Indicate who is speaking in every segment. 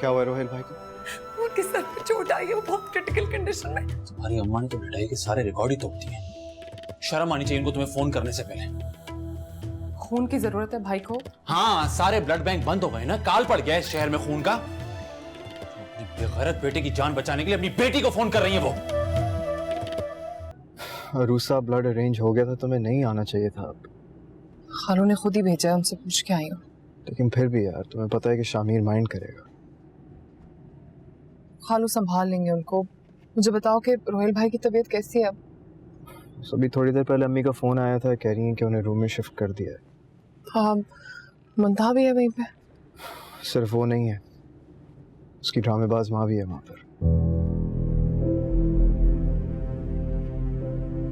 Speaker 1: क्या हुआ रोहिल भाई को?
Speaker 2: उनके सर पे चोट आई है, वो बहुत क्रिटिकल कंडीशन में।
Speaker 3: तुम्हारी अम्मा ने तो लड़ाई के सारे रिकॉर्ड ही तोड़ दिए। शर्म आनी चाहिए इनको तुम्हें फोन करने से पहले।
Speaker 2: खून की जरूरत है भाई को।
Speaker 3: हाँ, सारे ब्लड बैंक बंद हो गए ना, काल पड़ गया इस शहर में खून का। अपनी बेगैरत बेटे की जान बचाने के लिए अपनी बेटी को फोन कर रही है वो।
Speaker 1: रूसा ब्लड अरेंज हो गया था, तुम्हें नहीं आना चाहिए था।
Speaker 2: खालू ने खुद ही भेजा है, उनसे पूछ के आई हूँ।
Speaker 1: लेकिन फिर भी यार, तुम्हें पता है कि शामिर माइंड करेगा।
Speaker 2: खालू संभाल लेंगे उनको। मुझे बताओ कि रोहिल भाई की तबीयत कैसी है अब?
Speaker 1: अभी थोड़ी देर पहले अम्मी का फोन आया था, कह रही हैं कि उन्हें रूम में शिफ्ट कर दिया है।
Speaker 2: हाँ, मंदा भी है वहीं पे।
Speaker 1: सिर्फ वो नहीं है, उसकी ड्रामेबाज माँ भी है वहाँ पर।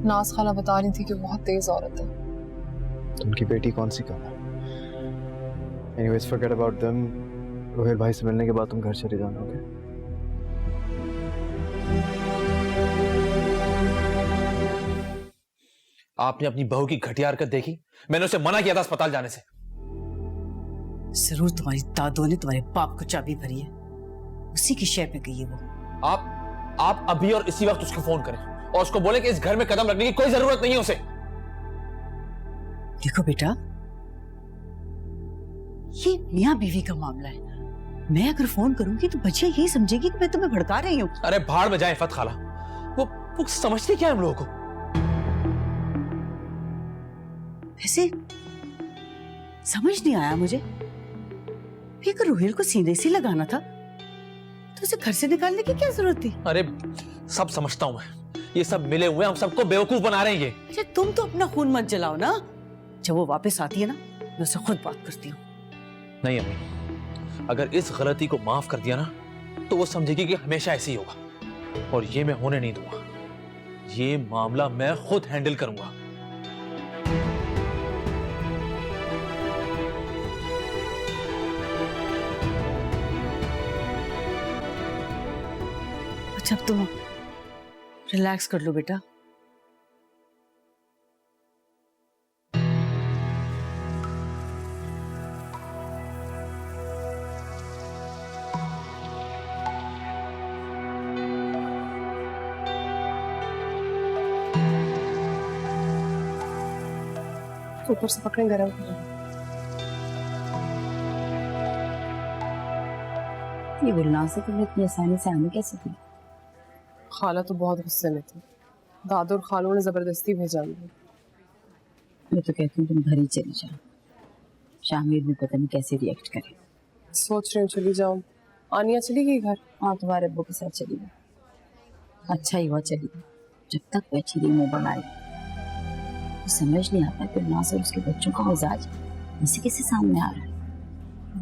Speaker 2: नाज खाला बता रही थी कि बहुत तेज औरत है।
Speaker 1: उनकी बेटी कौन सी कम है? Anyways, forget about them. Rohail भाई से मिलने के बाद तुम घर चले जाना, ओके?
Speaker 3: आपने अपनी बहू की घटिया हरकत देखी? मैंने उसे मना किया था अस्पताल जाने से।
Speaker 4: जरूर तुम्हारी दादों ने तुम्हारे बाप को चाबी भरी है, उसी की शय पे गई है वो।
Speaker 3: आप अभी और इसी वक्त उसको फोन करें और उसको बोले कि इस घर में कदम रखने की कोई जरूरत नहीं है उसे।
Speaker 4: देखो बेटा, ये मियां बीवी का मामला है। मैं अगर फोन करूंगी तो बच्चियां यही समझेगी कि मैं तुम्हें भड़का रही हूँ।
Speaker 3: अरे भाड़ में जाए फत खाला, वो समझती क्या है हम लोगों को?
Speaker 4: वैसे समझ नहीं आया मुझे, अगर रोहिल को सीने से लगाना था तो उसे घर से निकालने की क्या जरूरत थी?
Speaker 3: अरे सब समझता हूं मैं, ये सब मिले हुए हम सबको बेवकूफ बना रहे हैं ये।
Speaker 4: अच्छा, तुम तो अपना खून मत जलाओ ना। जब वो वापस आती है ना, मैं उससे खुद बात करती हूँ।
Speaker 3: नहीं अम्मी, अगर इस गलती को माफ कर दिया ना तो वो समझेगी कि हमेशा ऐसे ही होगा, और ये मैं होने नहीं दूंगा। ये मामला मैं खुद हैंडल करूंगा।
Speaker 4: अच्छा, अब तुम रिलैक्स कर लो बेटा।
Speaker 2: ऊपर से पकड़े गरम कर।
Speaker 4: ये गुलनाज से तुम्हें इतनी आसानी से आने कैसे दी?
Speaker 2: खाला तो बहुत गुस्से में थी। दादू और खालू ने जबरदस्ती भेजा मुझे।
Speaker 4: मैं तो कहती हूँ तुम घर ही चली जाओ, शामिर भी पता नहीं कैसे रिएक्ट करे।
Speaker 2: सोच रही हूँ चली जाऊँ। आनिया चली गई घर?
Speaker 4: हाँ, तुम्हारे अब्बू के साथ चली गई। अच्छा ही हुआ चली गई, जब तक बैठी रही मुंह बनाई। तो समझ नहीं आता कि गुलनाज और उसके बच्चों का मिजाज इसी कैसे सामने आ रहा है।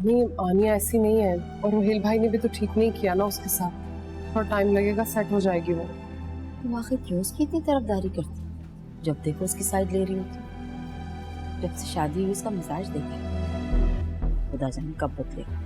Speaker 2: नहीं, आनिया ऐसी नहीं है, और रोहिल भाई ने भी तो ठीक नहीं किया ना उसके साथ। थोड़ा टाइम लगेगा, सेट हो जाएगी वो।
Speaker 4: तुम आखिर क्यों उसकी इतनी तरफदारी करती? जब देखो उसकी साइड ले रही होती। जब से शादी हुई उसका मिजाज देखे, खुदा जाने कब बदलेगा।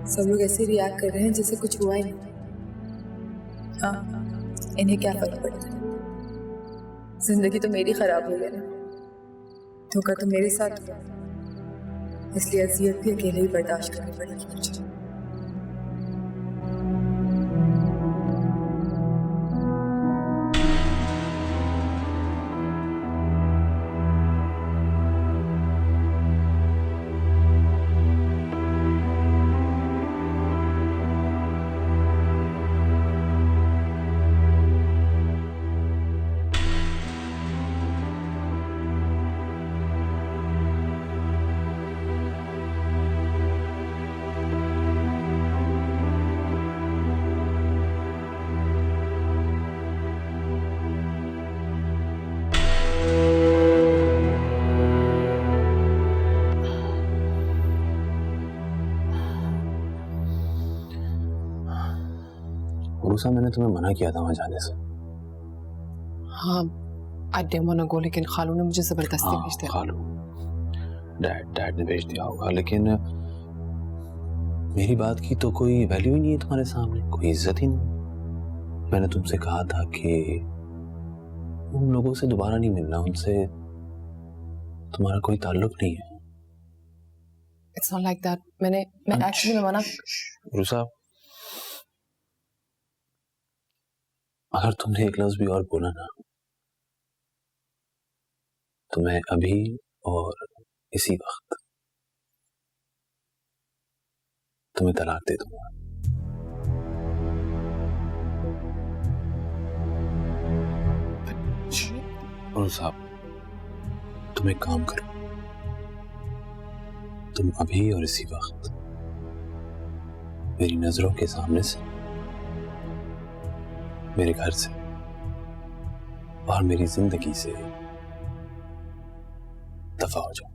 Speaker 5: सब लोग ऐसे रिएक्ट कर रहे हैं जैसे कुछ हुआ ही नहीं। हाँ, इन्हें क्या फर्क पड़ता है? जिंदगी तो मेरी खराब हो गई ना, धोखा तो मेरे साथ हुआ, इसलिए अजियत भी अकेले ही बर्दाश्त करनी पड़ेगी मुझे।
Speaker 3: रूसा, मैंने तुम्हें मना किया था वहां जाने से।
Speaker 2: हाँ, I didn't want to go, लेकिन खालू ने मुझे जबरदस्ती भेज दिया।
Speaker 3: खालू, डैड ने भेज दिया होगा, लेकिन
Speaker 6: मेरी बात की तो कोई वैल्यू ही नहीं है तुम्हारे सामने, कोई इज्जत ही नहीं। मैंने तुमसे कहा था कि उन लोगों से दोबारा नहीं मिलना, उनसे तुम्हारा कोई ताल्लुक नहीं है।
Speaker 2: It's not like that. मैं एक्चुअली मना।
Speaker 6: रुसा, अगर तुमने एक लफ्ज भी और बोला ना तो मैं अभी और इसी वक्त तुम्हें तलाक दे दूंगा। और साहब, तुम एक काम करो, तुम अभी और इसी वक्त मेरी नजरों के सामने से, मेरे घर से और मेरी जिंदगी से दफा हो जाओ।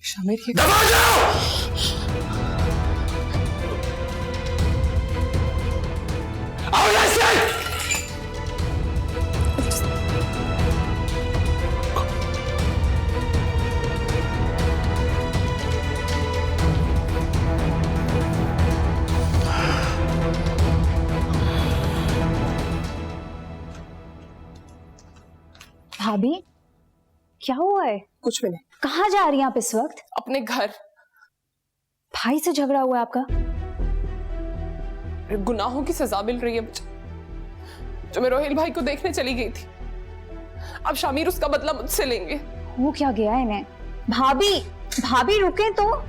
Speaker 2: शामिर के
Speaker 6: दफा हो जाओ! आओ यहाँ से!
Speaker 7: भाभी, क्या हुआ है?
Speaker 2: कुछ भी नहीं।
Speaker 7: कहाँ जा रही हैं आप इस वक्त?
Speaker 2: अपने घर।
Speaker 7: भाई से झगड़ा हुआ है आपका?
Speaker 2: गुनाहों की सजा मिल रही है मुझे, जो मैं रोहिल भाई को देखने चली गई थी। अब शामिर उसका बदला मुझसे लेंगे।
Speaker 7: वो क्या गया है इन्हें? भाभी, भाभी रुके तो।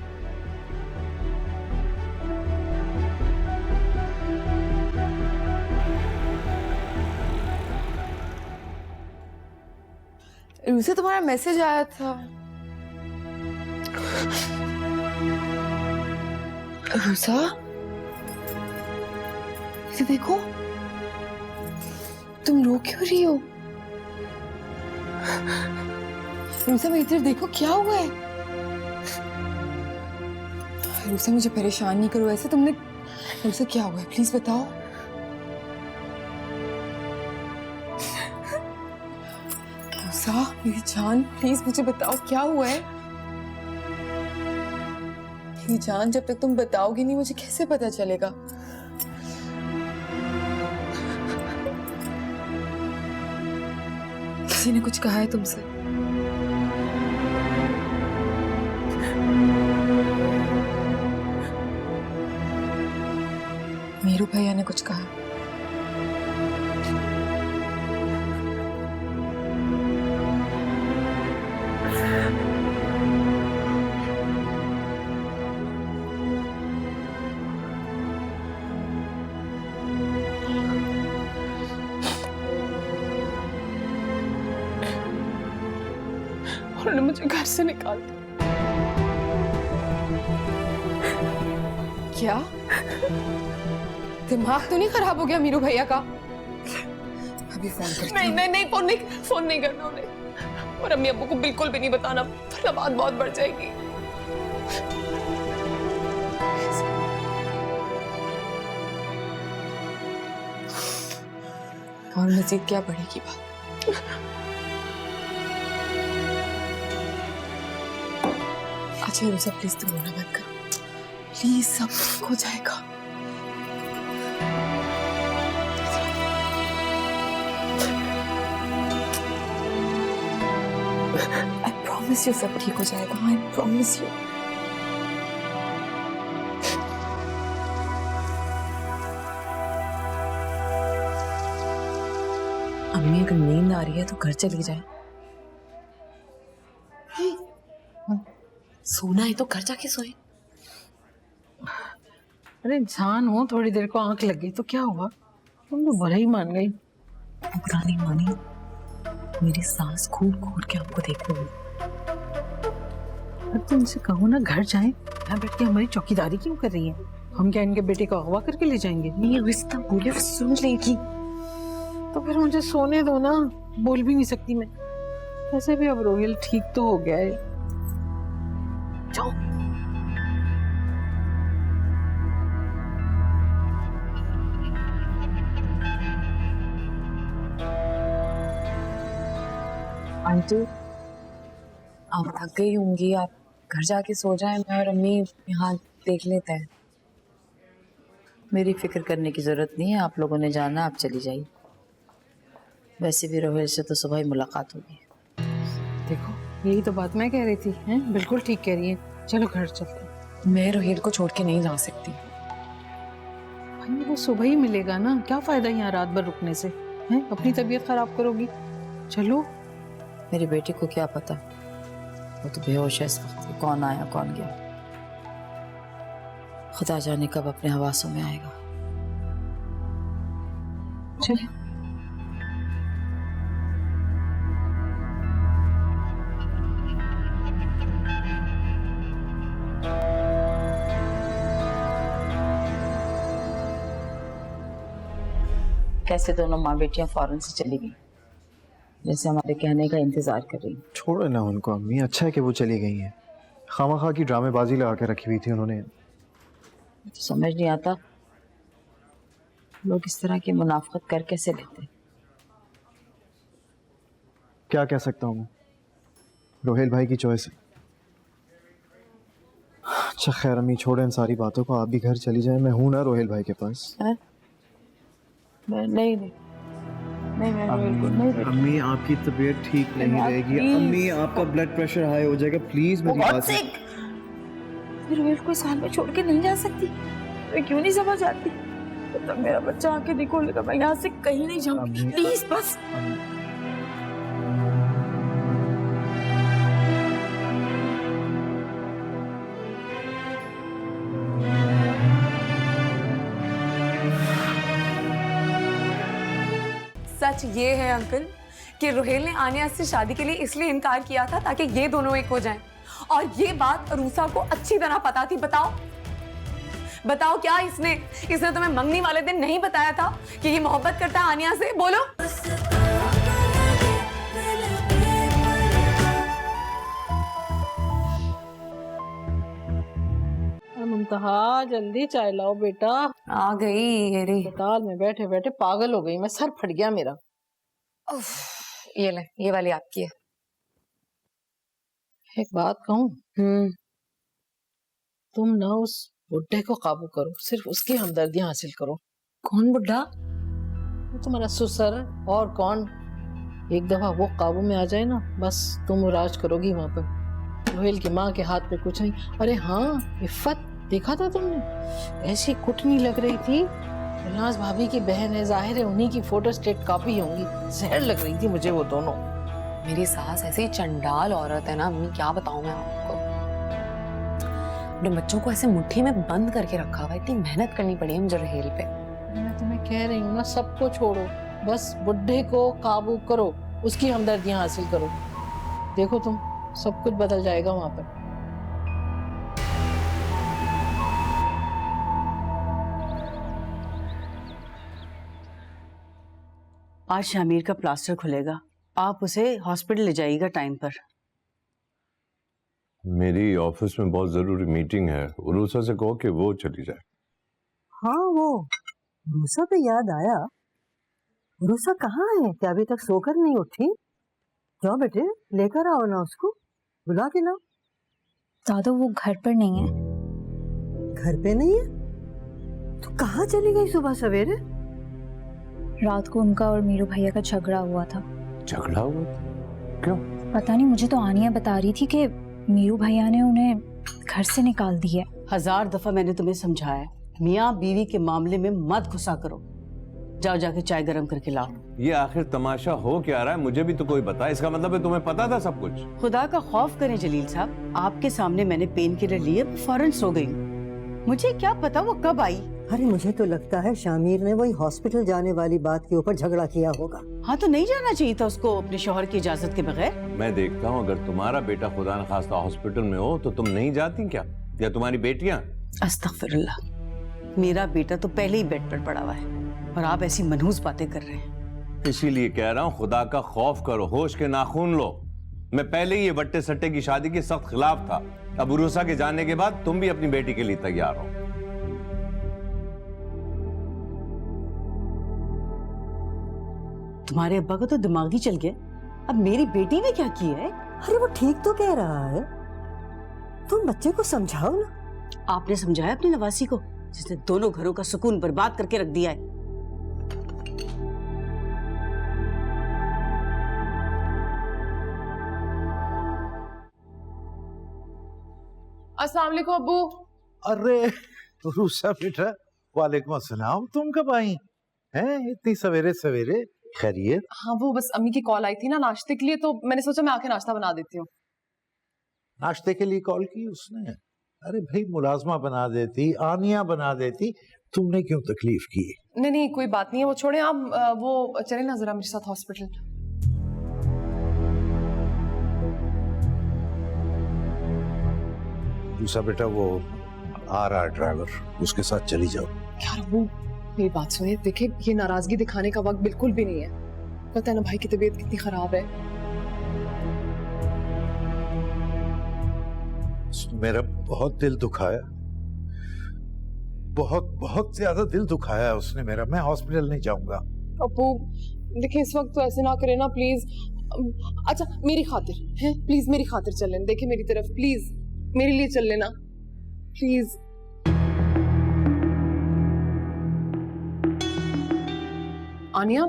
Speaker 5: मुझे तुम्हारा मैसेज आया था। रूसा, इसे देखो, तुम रो क्यों रही हो? रूसा मेरी तरफ देखो, क्या हुआ है? रूसा मुझे परेशान नहीं करो ऐसे। तुमने रूसा क्या हुआ है, प्लीज बताओ। रूसा मेरी जान, प्लीज मुझे बताओ क्या हुआ है। मेरी जान, जब तक तुम बताओगी नहीं मुझे कैसे पता चलेगा? किसी ने कुछ कहा है तुमसे? मीरू भैया ने कुछ कहा?
Speaker 2: उन्होंने मुझे घर से निकाल दिया।
Speaker 5: क्या दिमाग तो नहीं खराब हो गया मीरू भैया का? अभी फोन करती हूँ।
Speaker 2: नहीं, फोन नहीं करना उन्हें। और अम्मी अब्बू को बिल्कुल भी नहीं बताना, वरना बात बहुत बढ़ जाएगी।
Speaker 5: और मजीद क्या बढ़ेगी बात? अच्छा रूसा, प्लीज तुम रोना मत करो, प्लीज, सब ठीक हो जाएगा। I promise you सब ठीक हो जाएगा। I promise you। अम्मी अगर नींद आ रही है तो घर चली जाए। सोना है तो घर जाके सोए।
Speaker 8: अरे इंसान हो, थोड़ी देर को आंख लग गई तो क्या हुआ? तुम तो बड़ा ही मान गई।
Speaker 5: बुरा नहीं मानी, मेरी सास घूर घूर के आपको देख रही है।
Speaker 8: अब तुम इनसे कहो ना घर जाएं, यहाँ बैठ के हमारी चौकीदारी क्यों कर रही है? हम क्या इनके बेटे को अगवा करके ले जाएंगे?
Speaker 5: नहीं रिश्ता बोले वो सुन लेगी।
Speaker 8: तो फिर मुझे सोने दो ना, बोल भी नहीं सकती मैं। वैसे भी अब रोहिल ठीक तो हो गया है। जाओ।
Speaker 5: आंटी, आप थक गई होंगी, आप घर जाके सो जाए, मैं और अम्मी यहाँ देख लेते हैं।
Speaker 4: मेरी फिक्र करने की जरूरत नहीं है, आप लोगों ने जाना, आप चली जाइए। वैसे भी रोहित से तो सुबह ही मुलाकात होगी।
Speaker 8: देखो यही तो बात मैं कह रही थी, हैं? बिल्कुल ठीक कह रही है। चलो घर चलते हैं।
Speaker 5: मैं रोहित को छोड़ के नहीं जा सकती।
Speaker 8: भाई वो सुबह ही मिलेगा ना, क्या फायदा यहाँ रात भर रुकने से, हैं? अपनी तबीयत खराब करोगी। चलो।
Speaker 4: मेरी बेटी को क्या पता, वो तो बेहोश है इस वक्त। कौन आया कौन गया, खुदा जाने कब अपने हवासों में आएगा।
Speaker 8: चलिए।
Speaker 4: कैसे दोनों माँ बेटियां फौरन से चली गई, जैसे हमारे कहने का इंतजार कर रही।
Speaker 1: छोड़ो ना उनको अम्मी, अच्छा है कि वो चली गई हैं। खामखा की ड्रामेबाजी लगा के रखी हुई थी उन्होंने।
Speaker 4: तो समझ नहीं आता लोग इस तरह की मुनाफकत कर कैसे लेते।
Speaker 1: क्या कह सकता हूँ मैं, रोहेल भाई की चॉइस है। अच्छा खैर अम्मी छोड़ो इन सारी बातों को, आप भी घर चली जाए। मैं हूं ना रोहेल भाई के पास।
Speaker 4: नहीं
Speaker 1: अम्मी आपकी तबीयत ठीक नहीं रहेगी। अम्मी आपका ब्लड प्रेशर हाई हो जाएगा, प्लीज मेरी बात सुन।
Speaker 4: मैं रोहित को इस हाल में छोड़ के नहीं जा सकती। मैं क्यों नहीं समझ आती, तब मेरा बच्चा आके निकोलेगा, मैं यहाँ से कहीं नहीं जाऊंगी। प्लीज बस।
Speaker 9: सच ये है अंकल कि रोहेल ने आनिया से शादी के लिए इसलिए इनकार किया था ताकि ये दोनों एक हो जाएं, और ये बात रूसा को अच्छी तरह पता थी। बताओ क्या इसने तुम्हें मंगनी वाले दिन नहीं बताया था कि ये मोहब्बत करता है आनिया से? बोलो।
Speaker 8: मुमताहा जल्दी चाय लाओ बेटा।
Speaker 9: आ गई ये रही।
Speaker 8: अस्पताल में बैठे बैठे पागल हो गई मैं, सर फट गया मेरा।
Speaker 9: ये ले, ये वाली आपकी है।
Speaker 8: एक बात कहूँ, तुम ना उस बुड्ढे को काबू करो, सिर्फ उसकी हमदर्दियां हासिल करो।
Speaker 9: कौन बुड्ढा?
Speaker 8: वो तुम्हारा ससुर और कौन। एक दफा वो काबू में आ जाए ना, बस तुम राज करोगी वहां पर। रोहेल की माँ के हाथ पे कुछ नहीं। अरे हाँ इफ्फत, देखा था तुमने, ऐसी कुटनी लग रही थी। नाज भाभी की बहन है, जाहिर है उन्हीं की फोटो स्टेट कॉपी होंगी। जहर लग रही थी मुझे वो दोनों।
Speaker 9: मेरी सास ऐसी चंडाल औरत है ना अम्मी, क्या बताऊं मैं आपको। अपने बच्चों को ऐसे मुट्ठी में बंद करके रखा हुआ, इतनी मेहनत करनी पड़ी है मुझे रोहेल पे।
Speaker 8: मैं तुम्हें कह रही हूँ ना, सबको छोड़ो, बस बुड्ढे को काबू करो, उसकी हमदर्दियां हासिल करो। देखो तुम, सब कुछ बदल जाएगा वहां पर।
Speaker 10: आज शामिर का प्लास्टर खुलेगा, आप उसे हॉस्पिटल ले जाइएगा टाइम पर।
Speaker 11: मेरी ऑफिस में बहुत जरूरी मीटिंग है, उरूसा से कहो कि वो चली जाए।
Speaker 12: हाँ वो उरूसा पे याद आया, उरूसा कहाँ है? क्या अभी तक सोकर नहीं उठी? जाओ बेटे लेकर आओ ना उसको, बुला के लाओ।
Speaker 7: दादा वो घर पर नहीं है।
Speaker 12: घर पे नहीं है तो कहाँ चली गई सुबह सवेरे?
Speaker 7: रात को उनका और मीरू भैया का झगड़ा हुआ था।
Speaker 11: झगड़ा हुआ? क्यों?
Speaker 7: पता नहीं, मुझे तो आनिया बता रही थी कि मीरू भैया ने उन्हें घर से निकाल दिया।
Speaker 10: 1000 दफा मैंने तुम्हें समझाया, मियाँ बीवी के मामले में मत गुस्सा करो। जाओ जाके चाय गरम करके लाओ।
Speaker 11: ये आखिर तमाशा हो क्या रहा है, मुझे भी तो कोई बता। इसका मतलब है तुम्हें पता था सब कुछ?
Speaker 10: खुदा का खौफ करें जलील साहब, आपके सामने मैंने पेन किलर लिए, फौरन सो गई। मुझे क्या पता वो कब आई।
Speaker 12: अरे मुझे तो लगता है शामिर ने वही हॉस्पिटल जाने वाली बात के ऊपर झगड़ा किया होगा।
Speaker 10: हाँ तो नहीं जाना चाहिए था उसको अपने शौहर की इजाजत के बगैर।
Speaker 11: मैं देखता हूँ अगर तुम्हारा बेटा खुदा न खास्ता हॉस्पिटल में हो तो तुम नहीं जाती क्या, या तुम्हारी बेटियां?
Speaker 10: अस्तगफिरुल्लाह, मेरा बेटा तो पहले ही बेड पर पड़ा हुआ है और आप ऐसी मनहूस बातें कर रहे हैं।
Speaker 11: इसीलिए कह रहा हूँ खुदा का खौफ करो, होश के नाखून लो। मैं पहले ही ये वट्टे सट्टे की शादी के सख्त खिलाफ था। अब उरूसा के जाने के बाद तुम भी अपनी बेटी के लिए तैयार हो।
Speaker 10: तुम्हारे अब्बा को तो दिमाग ही चल गया, अब मेरी बेटी ने क्या किया है?
Speaker 12: अरे वो ठीक तो कह रहा है, तुम बच्चे को समझाओ ना।
Speaker 10: आपने समझाया अपनी नवासी को, जिसने दोनों घरों का सुकून बर्बाद करके रख दिया है।
Speaker 2: अस्सलाम वालेकुम अब्बू।
Speaker 13: अरे रूसा बेटा, वालेकुम अस्सलाम। तुम कब आई हैं इतनी सवेरे सवेरे? खैरियत?
Speaker 2: हाँ वो बस अम्मी की कॉल आई थी ना नाश्ते के लिए, तो मैंने सोचा मैं आके नाश्ता बना देती हूँ।
Speaker 13: नाश्ते के लिए कॉल की उसने? अरे भाई, मुलाजमा बना देती, आनिया बना देती, तुमने क्यों तकलीफ की?
Speaker 2: नहीं नहीं कोई बात नहीं है, वो छोड़े आप। वो चले ना जरा मेरे साथ हॉस्पिटल।
Speaker 13: रूसा बेटा, वो आ रहा है ड्राइवर, उसके साथ चली जाओ।
Speaker 2: यार अब्बू मेरी बात सुनिए, देखिए ये नाराजगी दिखाने का वक्त बिल्कुल भी नहीं है। पता है ना भाई की तबीयत कितनी खराब है।
Speaker 13: मेरा बहुत दिल दुखाया, बहुत बहुत ज्यादा दिल दुखाया उसने मेरा। मैं हॉस्पिटल नहीं जाऊंगा।
Speaker 2: अब्बू देखिए इस वक्त तो ऐसे ना करें ना प्लीज। अच्छा मेरी खातिर है, प्लीज मेरी खातिर चल लेना, देखिए मेरी तरफ प्लीज, मेरे लिए चल लेना प्लीज। आनिया,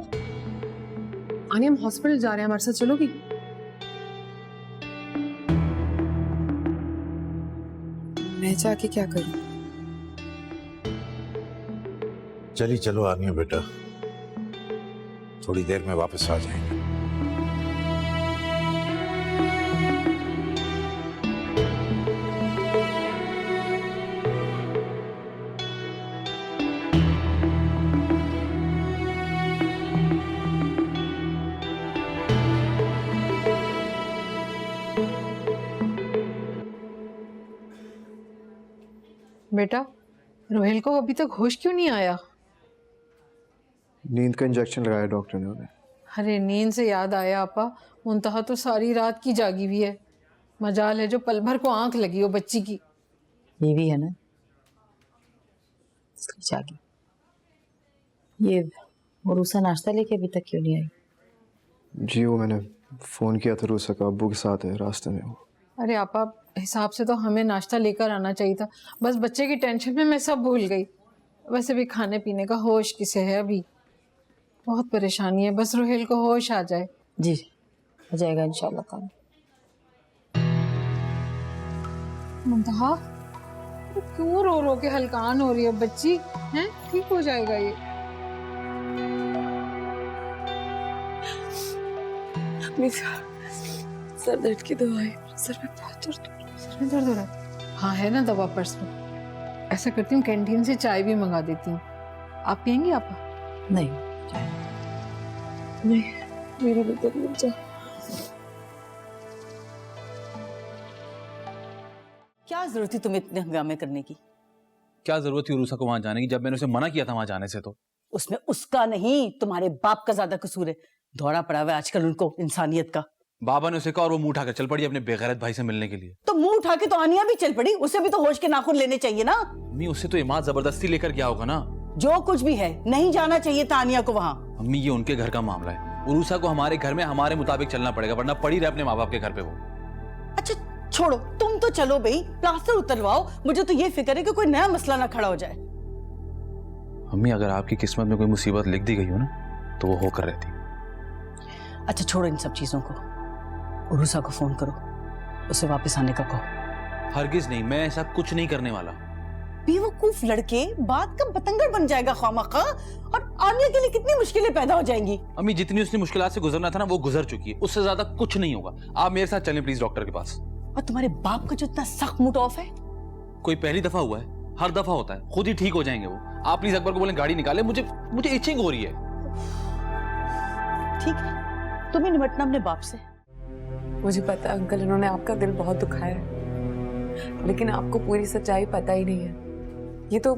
Speaker 2: आनिया हम हॉस्पिटल जा रहे हैं, हमारे साथ चलोगी?
Speaker 5: मैं जाके क्या करूं?
Speaker 13: चली चलो आनिया बेटा, थोड़ी देर में वापस आ जाएंगे।
Speaker 8: बेटा, रोहेल को अभी तक होश क्यों नहीं आया?
Speaker 1: नींद का इंजेक्शन लगाया डॉक्टर ने उन्हें।
Speaker 8: अरे नींद से याद आया आपा, मुंतहा तो सारी रात की जागी हुई है। मजाल है जो पल भर को आंख लगी हो बच्ची की।
Speaker 4: ये भी है ना, इसलिए जागी। ये रूसा नाश्ता लेके अभी तक क्यों नहीं आई?
Speaker 1: जी वो मैंने फोन किया था, रूसा का अब्बू के साथ है रास्ते में वो।
Speaker 8: अरे आपा, हिसाब से तो हमें नाश्ता लेकर आना चाहिए था, बस बच्चे की टेंशन में मैं सब भूल गई। वैसे भी खाने पीने का होश किसे है अभी, बहुत परेशानी है। बस रोहेल को होश आ जाए।
Speaker 4: जी हो जाएगा इंशाल्लाह काम।
Speaker 8: मुंतहा क्यों रो रो के हलकान हो रही है बच्ची? हैं, ठीक हो जाएगा ये।
Speaker 5: सर दर्द की दवाई, सर में बहुत दर्द हो रहा है।
Speaker 8: सर में दर्द हो रहा है? हाँ है ना दवा पर्स में। ऐसा करती हूँ कैंटीन से चाय भी मंगा देती हूँ, आप पियेंगी आपा?
Speaker 4: नहीं
Speaker 5: नहीं, मेरा भी दर्द मिट जाए।
Speaker 10: क्या जरूरत थी तुम्हें इतने हंगामे करने की?
Speaker 3: क्या जरूरत थी रूसा को वहां जाने की, जब मैंने उसे मना किया था वहां जाने से? तो
Speaker 10: उसमें उसका नहीं, तुम्हारे बाप का ज्यादा कसूर है। दौड़ा पड़ा हुआ है आजकल उनको इंसानियत का।
Speaker 3: बाबा ने उसे कहा और वो मुंह उठाकर चल पड़ी अपने बेगैरत भाई से मिलने के लिए।
Speaker 10: तो मुंह उठा के तो आनिया भी चल पड़ी, उसे भी तो होश के नाखून लेने चाहिए ना।
Speaker 3: अम्मी उससे तो इमाद जबरदस्ती लेकर गया होगा ना।
Speaker 10: जो कुछ भी है, नहीं जाना चाहिए था आनिया को वहां।
Speaker 3: अम्मी ये उनके घर का मामला है, उरूसा को हमारे घर में हमारे मुताबिक चलना पड़ेगा, वरना पड़ी रहे अपने माँ बाप के घर पे वो।
Speaker 10: अच्छा छोड़ो, तुम तो चलो भाई, प्लास्टर उतरवाओ। मुझे तो ये फिक्र है कि कोई नया मसला ना खड़ा हो जाए।
Speaker 3: अम्मी अगर आपकी किस्मत में कोई मुसीबत लिख दी गई हो ना, तो वो होकर रहती।
Speaker 10: अच्छा छोड़ो इन सब चीजों को, उरूसा को फोन करो, उसे वापस आने का कहो।
Speaker 3: हरगिज नहीं, मैं ऐसा कुछ नहीं करने वाला।
Speaker 10: बेवकूफ लड़के, बात का बतंगड़ बन जाएगा खामखा, और आनिया के लिए कितनी मुश्किलें पैदा हो जाएंगी।
Speaker 3: अम्मी जितनी उसने मुश्किलात से गुजरना था ना, वो गुजर चुकी है, उससे ज्यादा कुछ नहीं होगा। आप मेरे साथ चलें प्लीज डॉक्टर के पास।
Speaker 10: और तुम्हारे बाप का जो इतना सख्त मूड ऑफ है,
Speaker 3: कोई पहली दफा हुआ है? हर दफा होता है, खुद ही ठीक हो जाएंगे वो। आप प्लीज अकबर को बोलें गाड़ी निकाले, मुझे इचिंग हो रही है।
Speaker 10: ठीक है, तुम्हें निपटना अपने बाप से।
Speaker 9: मुझे पता है अंकल, इन्होंने आपका दिल बहुत दुखाया है, लेकिन आपको पूरी सच्चाई पता ही नहीं है। ये तो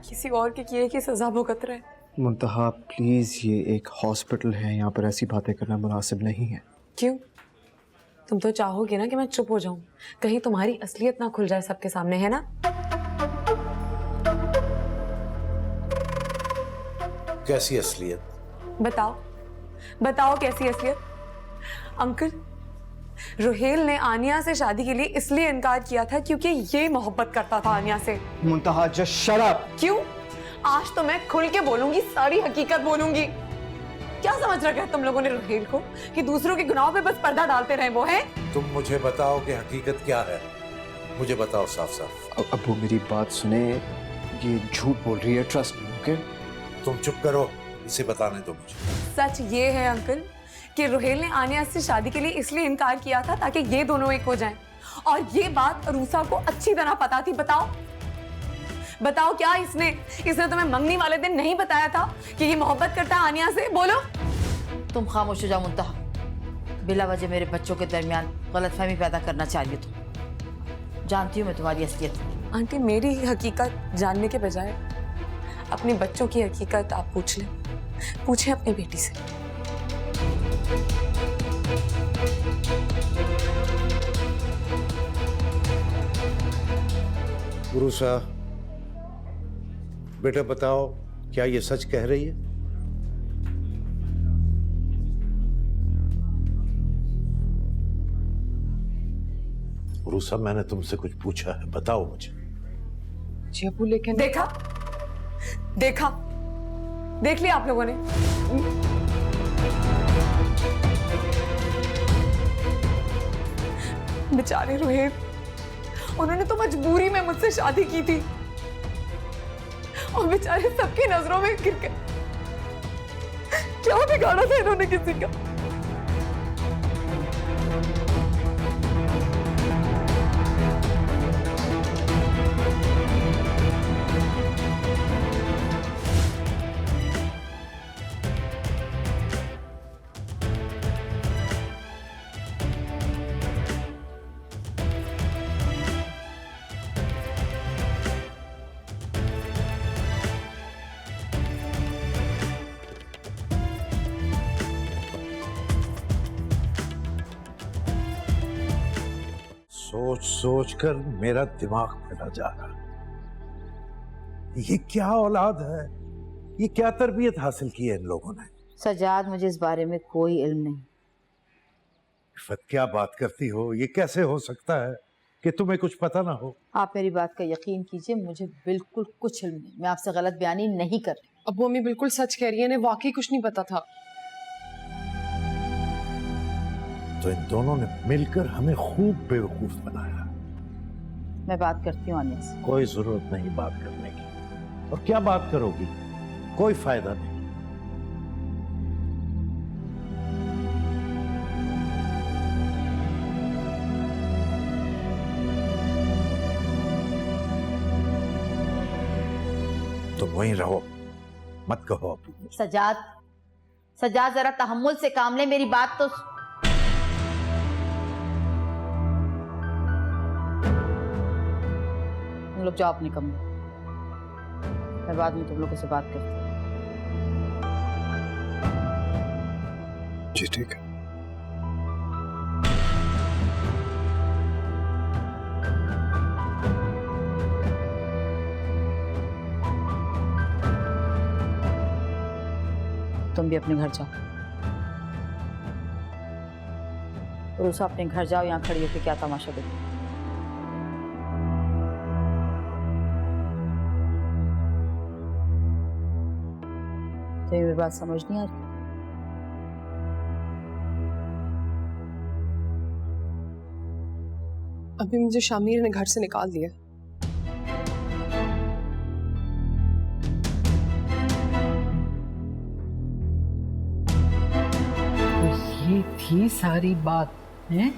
Speaker 9: किसी और के किए की सजा भुगत रहे हैं।
Speaker 1: मुंतहा प्लीज, ये एक हॉस्पिटल है, यहाँ पर ऐसी बातें करना मुनासिब नहीं है।
Speaker 9: क्यों? तुम तो चाहोगे ना कि मैं चुप हो जाऊं, कहीं तुम्हारी असलियत ना खुल जाए सबके सामने, है ना?
Speaker 13: कैसी असलियत?
Speaker 9: बताओ बताओ कैसी असलियत? अंकल रुहेल ने आनिया से शादी के लिए इसलिए इनकार किया था क्योंकि ये मोहब्बत करता था आनिया से।
Speaker 1: मुंतहा जस्ट शट अप।
Speaker 9: क्यों? आज तो मैं खुल के बोलूंगी, सारी हकीकत बोलूंगी। क्या समझ रखा है तुम लोगों ने रुहेल को कि दूसरों के गुनाहों पे बस पर्दा डालते रहे वो है?
Speaker 13: तुम मुझे बताओ कि हकीकत क्या है, मुझे बताओ साफ साफ।
Speaker 1: अब्बू मेरी बात सुने, ये झूठ बोल रही है, ट्रस्ट मी, ओके?
Speaker 13: तुम चुप करो, इसे बताने दो मुझे।
Speaker 9: सच ये है अंकल कि रुहेल ने आनिया से शादी के लिए इसलिए इनकार किया था ताकि ये दोनों एक हो जाएं। और ये बात रूसा को अच्छी तरह पता थी। बताओ क्या इसने तुम्हें मंगनी वाले दिन नहीं बताया था कि ये मोहब्बत करता है आनिया से? बोलो।
Speaker 4: तुम खामोश हो जाओ मुंतहा, बिला वजह मेरे बच्चों के दरमियान गलतफहमी पैदा करना चाह रही हो तुम। जानती हूँ मैं तुम्हारी असलियत।
Speaker 9: आंटी, मेरी हकीकत जानने के बजाय अपने बच्चों की हकीकत आप पूछ लें। पूछें अपनी बेटी से।
Speaker 13: उरूसा, बेटा बताओ, क्या ये सच कह रही है? उरूसा, मैंने तुमसे कुछ पूछा है, बताओ मुझे।
Speaker 2: जी अब्बू, लेकिन
Speaker 9: देखा देख लिया आप लोगों ने। बेचारे रुहेल, उन्होंने तो मजबूरी में मुझसे शादी की थी और बेचारे सबकी नजरों में गिर गए। क्या बिगाड़ा था इन्होंने किसी का?
Speaker 13: सोच सोच कर मेरा दिमाग फटा जा रहा। ये क्या औलाद है, ये क्या तरबियत हासिल की है इन लोगों ने?
Speaker 4: सजाद, मुझे इस बारे में कोई इल्म नहीं।
Speaker 13: इफ़त, क्या बात करती हो? ये कैसे हो सकता है कि तुम्हें कुछ पता ना हो?
Speaker 4: आप मेरी बात का यकीन कीजिए, मुझे बिल्कुल कुछ इल्म नहीं। मैं आपसे गलत बयानी नहीं कर रही।
Speaker 2: अब्बू अम्मी बिल्कुल सच कह रही है, इन्हें वाकई कुछ नहीं पता था।
Speaker 13: तो इन दोनों ने मिलकर हमें खूब बेवकूफ बनाया।
Speaker 4: मैं बात करती हूँ आनिया से।
Speaker 13: कोई जरूरत नहीं बात करने की। और क्या बात करोगी? कोई फायदा नहीं। तुम वहीं रहो, मत कहो अब्बू।
Speaker 4: सजाद जरा तहम्मुल से काम ले, मेरी बात तो। तुम लोग जाओ अपने कमरे, मैं बाद में तुम लोगों से बात करती हूँ।
Speaker 1: जी ठीक है।
Speaker 4: तुम भी अपने घर जाओ। रूसा, अपने घर जाओ, यहाँ खड़ी होकर क्या तमाशा देखो। तो ये बात समझ नहीं आ रही?
Speaker 2: अभी मुझे शामिर ने घर से निकाल दिया।
Speaker 8: ये थी सारी बात है।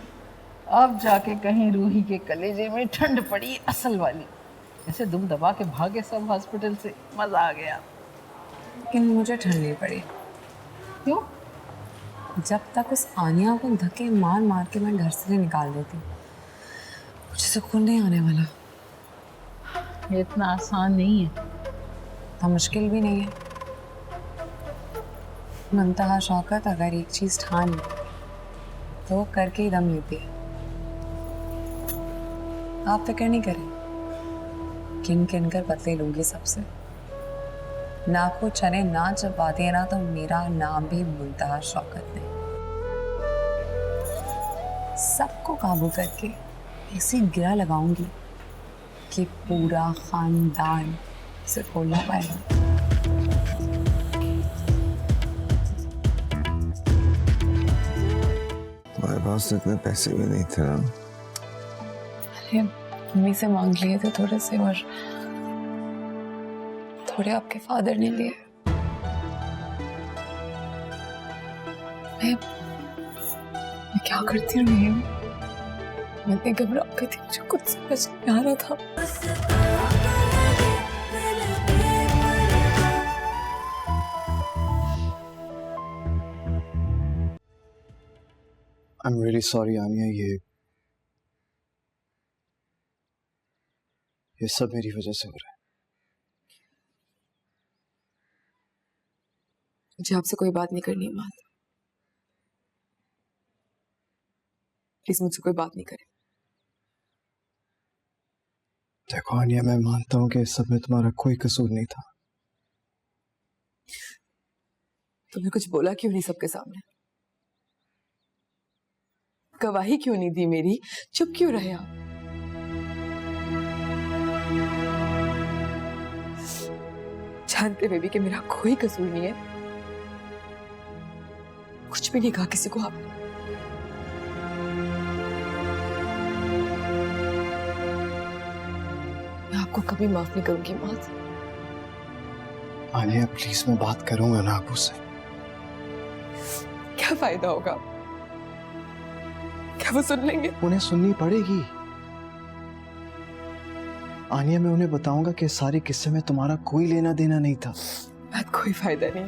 Speaker 8: अब जाके कहीं रूही के कलेजे में ठंड पड़ी असल वाली। ऐसे दुम दबा के भागे सब हॉस्पिटल से, मजा आ गया।
Speaker 5: लेकिन मुझे ठंड नहीं पड़ी।
Speaker 8: क्यों?
Speaker 5: जब तक उस आनिया को धक्के मार मार के मैं घर से निकाल देती, मुझे सुकून नहीं आने वाला।
Speaker 8: ये इतना आसान नहीं है।
Speaker 5: तो मुश्किल भी नहीं है। मुंतहा शौकत अगर एक चीज ठान ली तो वो करके ही दम लेती है। आप फिक्र नहीं करें, किन किन कर बदले लूंगी सबसे। ना को चने ना चबाती है ना, तो मेरा नाम भी मुंतहा शौकत नहीं। सबको काबू करके ऐसे गिरा लगाऊंगी कि पूरा खानदान इसे खोल ना पाएगा।
Speaker 6: तुम्हारे पास तो इतने पैसे भी नहीं थे ना।
Speaker 5: अरे मम्मी से मांग लिए थे थोड़े से, और थोड़े आपके फादर ने लिए। मैं क्या करती रही हूँ, मैं इतनी घबरा गई थी, मुझे कुछ समझ नहीं आ रहा था।
Speaker 1: I'm really sorry आनिया, ये सब मेरी वजह से हो रहा है।
Speaker 5: मुझे आपसे कोई बात नहीं करनी है माँ, प्लीज मुझसे कोई बात नहीं करें।
Speaker 1: देखो आनिया, मैं मानता हूँ कि इस सब में तुम्हारा कोई कसूर नहीं था।
Speaker 5: तुमने कुछ बोला क्यों नहीं सबके सामने? गवाही क्यों नहीं दी मेरी? चुप क्यों रहे आप? जानते हुए भी कि मेरा कोई कसूर नहीं है, कुछ भी नहीं कहा किसी को आपने। मैं आपको कभी माफ नहीं करूंगी माँ।
Speaker 1: आनिया प्लीज, मैं बात करूंगा ना अबू से।
Speaker 5: क्या फायदा होगा? क्या वो सुन लेंगे?
Speaker 1: उन्हें सुननी पड़ेगी आनिया। मैं उन्हें बताऊंगा कि सारे किस्से में तुम्हारा कोई लेना देना नहीं था।
Speaker 5: बात कोई फायदा नहीं।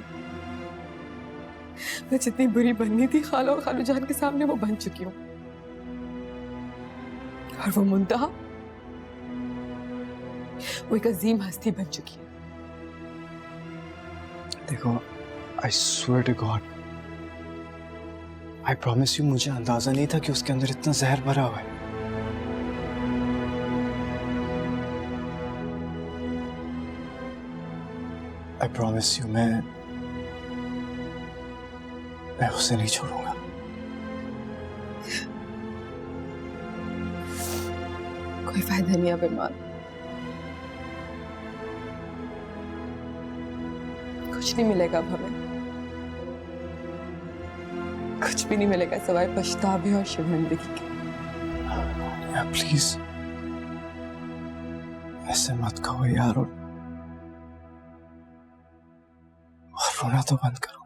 Speaker 5: मैं जितनी बुरी बननी थी खाला और खालू जान के सामने वो बन चुकी हूँ, और वो मुंतहा वो एक अजीम हस्ती बन चुकी है।
Speaker 1: देखो, I swear to God, I promise you, मुझे अंदाजा नहीं था कि उसके अंदर इतना जहर भरा हुआ है। आई प्रॉमिस यू, मैं उसे नहीं छोड़ूंगा।
Speaker 5: कोई फायदा नहीं अब ईमान, कुछ नहीं मिलेगा अब हमें, कुछ भी नहीं मिलेगा सिवाय पछतावे और शर्मिंदगी के।
Speaker 1: प्लीज ऐसे मत कहो यार, और रोना तो बंद करो।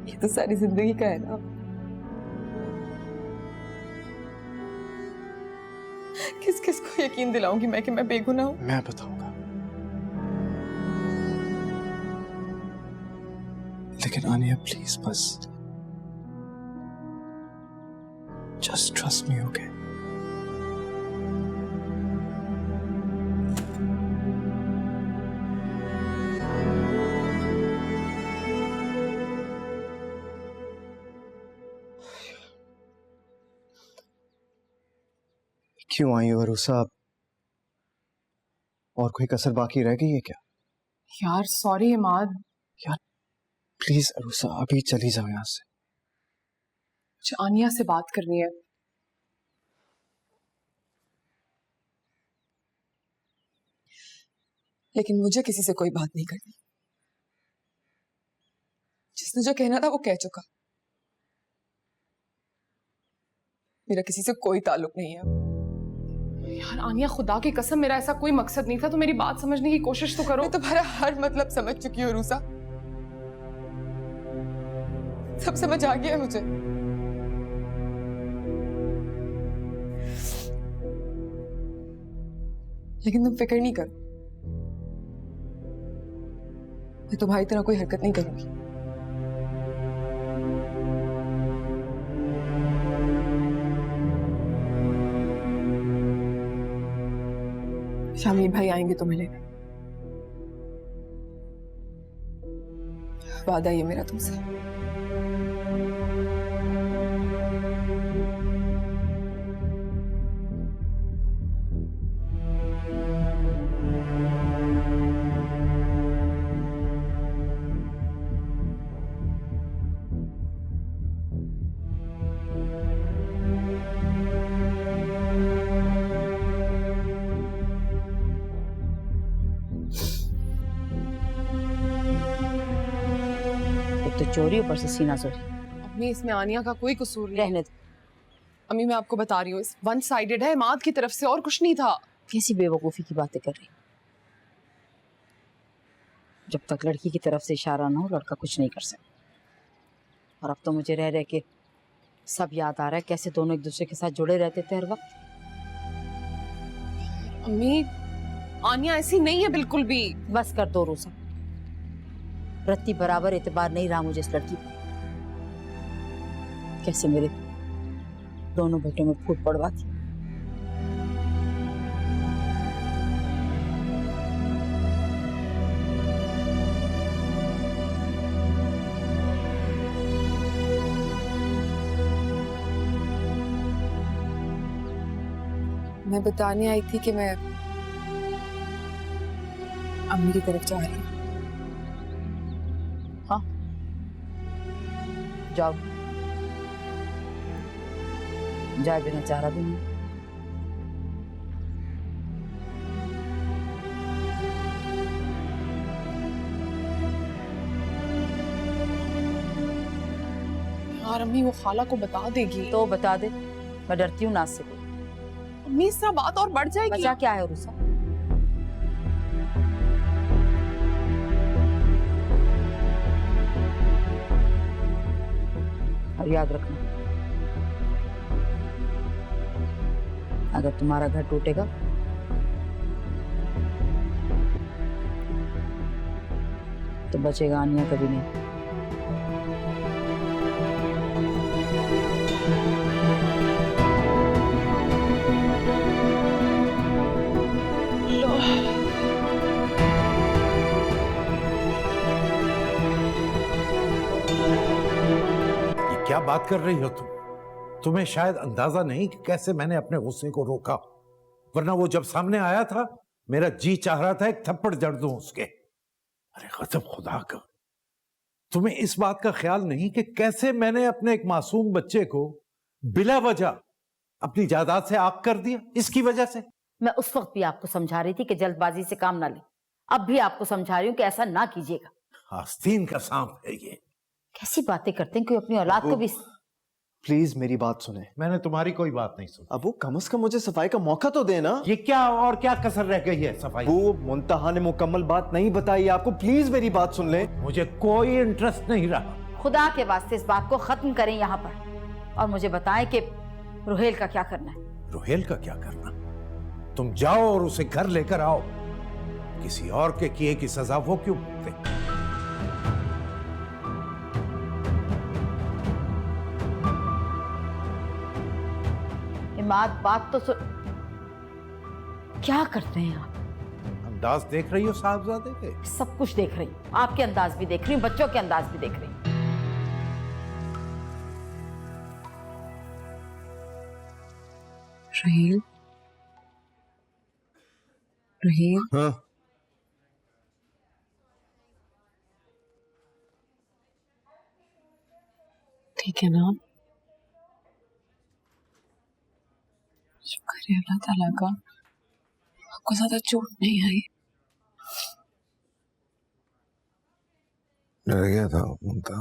Speaker 5: ये तो सारी जिंदगी का है ना। किस किस को यकीन दिलाऊंगी मैं कि मैं बेगुनाह हूं?
Speaker 1: मैं बताऊंगा, लेकिन आनिया प्लीज बस जस्ट ट्रस्ट मी, ओके? क्यों आई हो अरूसा? और कोई कसर बाकी रह गई है क्या?
Speaker 2: यार सॉरी इमाद।
Speaker 1: यार प्लीज अरूसा, अभी चली जाओ यहाँ से।
Speaker 2: मुझे आनिया से बात करनी है।
Speaker 5: लेकिन मुझे किसी से कोई बात नहीं करनी। जिसने जो कहना था वो कह चुका। मेरा किसी से कोई ताल्लुक नहीं है।
Speaker 2: यार आनिया, खुदा की कसम मेरा ऐसा कोई मकसद नहीं था, तो मेरी बात समझने की कोशिश तो करो।
Speaker 5: मैं तुम्हारा हर मतलब समझ चुकी हूँ रूसा, सब समझ आ गया है मुझे। लेकिन तुम फिक्र नहीं करो, मैं तुम्हारी तरह कोई हरकत नहीं करूंगी। शामीर भाई आएंगे तो मिलेगा, वादा ये मेरा तुमसे।
Speaker 4: चोरी ऊपर से सीना चोरी।
Speaker 2: अम्मी इसमें आनिया का कोई कसूर नहीं।
Speaker 4: रहने दो।
Speaker 2: अम्मी मैं आपको बता रही हूँ, इस वन साइडेड है, इमाद की तरफ से, और कुछ नहीं था।
Speaker 4: कैसी बेवकूफ़ी की बातें कर रही। जब तक लड़की की तरफ से इशारा ना हो लड़का कुछ नहीं कर सकता। और अब तो मुझे रह रह के सब याद आ रहा है कैसे दोनों एक दूसरे के साथ जुड़े रहते थे हर वक्त।
Speaker 2: अम्मी आनिया ऐसी नहीं है बिल्कुल भी।
Speaker 4: बस कर दो रूसा, रत्ती बराबर एतबार नहीं रहा मुझे इस लड़की पर। कैसे मेरे दोनों बेटों में फूट पड़वा थी।
Speaker 5: मैं बताने आई थी कि मैं अम्मी की तरफ जा रही हूँ।
Speaker 4: हाँ जाओ, जाए बिना चारा भी नहीं।
Speaker 2: यार अम्मी वो खाला को बता देगी।
Speaker 4: तो बता दे, मैं डरती हूँ नाज से।
Speaker 2: अम्मी इस तरह बात और बढ़ जाएगी।
Speaker 4: बचा क्या है रूसा? और याद रखना, अगर तुम्हारा घर टूटेगा तो बचेगा आनिया कभी नहीं।
Speaker 13: क्या बात कर रही हो तुम? तुम्हें शायद अंदाजा नहीं कि कैसे मैंने अपने गुस्से को रोका, वरना वो जब सामने आया था मेरा जी चाह रहा था एक थप्पड़ जड़ दूं उसके। अरे गजब खुदा का, तुम्हें इस बात का ख्याल नहीं कि कैसे मैंने अपने एक मासूम बच्चे को बिला वजह अपनी जायदाद से आग कर दिया इसकी वजह से।
Speaker 4: मैं उस वक्त भी आपको समझा रही थी कि जल्दबाजी से काम ना ले। अब भी आपको समझा रही हूँ कि ऐसा ना कीजिएगा।
Speaker 13: आस्तीन का सांप है ये।
Speaker 4: कैसी बातें करते हैं, कोई अपनी औलाद को भी।
Speaker 1: प्लीज मेरी बात सुने।
Speaker 13: मैंने तुम्हारी कोई बात नहीं सुनी।
Speaker 1: अबू कम से कम मुझे सफाई का मौका तो देना।
Speaker 13: ये क्या और क्या कसर रह गई है सफाई?
Speaker 1: वो मुंतहा ने मुकम्मल बात नहीं बताई आपको, प्लीज मेरी बात सुन ले।
Speaker 13: मुझे कोई इंटरेस्ट नहीं रहा।
Speaker 4: खुदा के वास्ते इस बात को खत्म करें यहाँ पर, और मुझे बताएं कि रुहेल का क्या करना है।
Speaker 13: रुहेल का क्या करना? तुम जाओ और उसे घर लेकर आओ। किसी और के किए की सजा वो क्यों भुगते?
Speaker 4: इमाद बात तो क्या करते हैं आप?
Speaker 13: अंदाज देख रही हो साहबजादे के?
Speaker 4: सब कुछ देख रही हूँ, आपके अंदाज भी देख रही हूँ, बच्चों के अंदाज भी देख रही हूँ।
Speaker 5: रुहेल, रुहेल,
Speaker 1: हाँ
Speaker 5: ठीक है ना? शुक्र है अल्लाह ताला का, आपको ज्यादा चोट नहीं आई।
Speaker 14: डर गया था मुमता,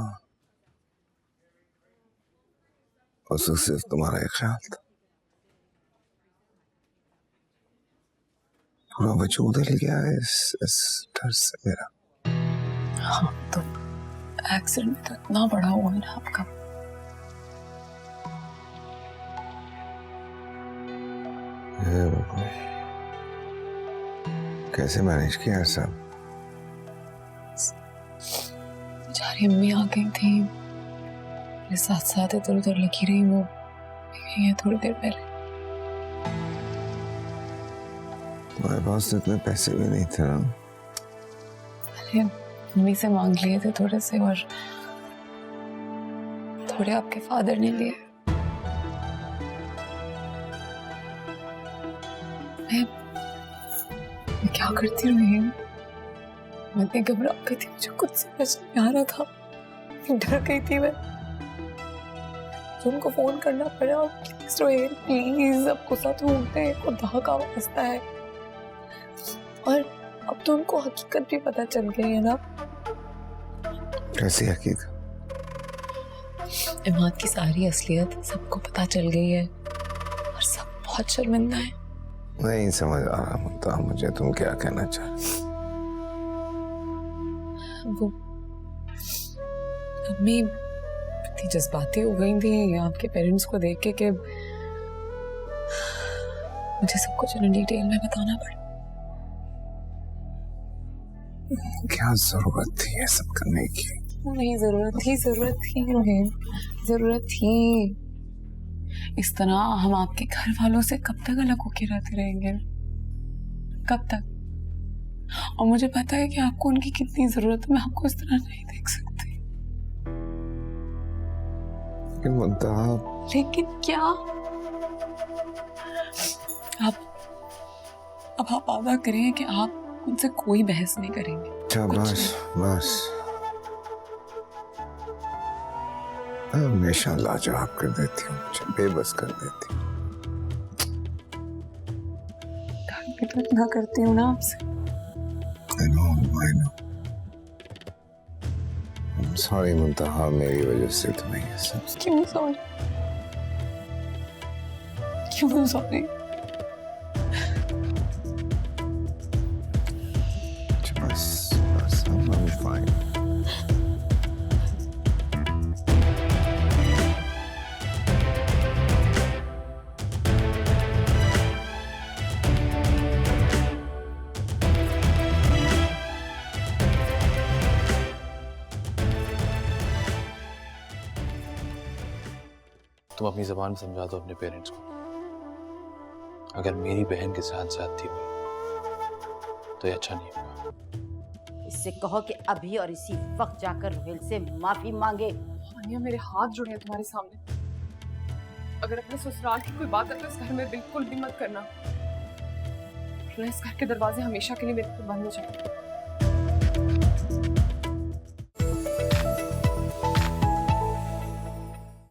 Speaker 14: उसे सिर्फ तुम्हारा एक ख्याल था। पूरा वजूद हिल गया है इस डर से मेरा।
Speaker 5: हाँ तो एक्सीडेंट तो इतना बड़ा हुआ है ना आपका।
Speaker 14: कैसे मैनेज किया सब?
Speaker 5: बेचारी अम्मी आ गई थी, मेरे साथ साथ इधर उधर लगी रही। वो ये थोड़ी देर पहले।
Speaker 14: तुम्हारे पास तो इतने पैसे भी नहीं थे ना?
Speaker 5: अरे अम्मी से मांग लिए थे थोड़े से, और थोड़े आपके फादर ने लिए। मैं क्या करती रही? मैं इतनी घबरा गई थी, मुझे खुद से समझ नहीं आ रहा था, डर गई थी मैं। तो उनको फोन करना पड़ा, प्लीज रोहेल प्लीज, अब गुस्सा तो होते हैं, खुदा का वास्ता है। और अब तो उनको हकीकत भी पता चल गई है ना।
Speaker 14: कैसी हकीकत?
Speaker 2: इमाद की सारी असलियत सबको पता चल गई है और सब बहुत शर्मिंदा है।
Speaker 14: नहीं समझ आ रहा मुमताज मुझे तुम क्या कहना चाहते।
Speaker 2: वो अम्मी इतनी जज्बाती हो गई थी आपके पेरेंट्स को देख के कि मुझे सब कुछ इन डिटेल में बताना पड़ा।
Speaker 14: क्या जरूरत थी ये सब करने की?
Speaker 2: नहीं, जरूरत थी रोहित, जरूरत थी। इस तरह हम आपके घर वालों से कब तक अलग होके रहते रहेंगे? कब तक? और मुझे पता है कि आपको उनकी कितनी जरूरत है। मैं आपको इस तरह नहीं देख सकती।
Speaker 14: लेकिन मुमताज,
Speaker 2: लेकिन क्या? अब आप वादा करें कि आप उनसे कोई बहस नहीं करेंगे।
Speaker 14: अच्छा बस हमेशा लाजवाब कर देती हूँ, मुझे बेबस कर देती हूँ।
Speaker 2: मैं तो इतना करती हूँ ना आपसे।
Speaker 14: I know. I'm sorry Mumtaz, मेरी वजह से तुम्हें ये सब।
Speaker 2: क्यों सॉरी?
Speaker 14: बस I'm fine.
Speaker 6: तुम अपनी जबान में समझा दो अपने पेरेंट्स को, अगर मेरी बहन के साथ ज्यादती हुई तो ये अच्छा नहीं होगा।
Speaker 4: इससे कहो कि अभी और इसी वक्त जाकर रोहेल से माफी मांगे।
Speaker 2: आनिया, मेरे हाथ जुड़े हैं तुम्हारे सामने। अगर अपने ससुराल की कोई बात है तो इस घर में बिल्कुल भी मत करना। इस घर के दरवाजे हमेशा के लिए मेरे को बंद हो जाएंगे।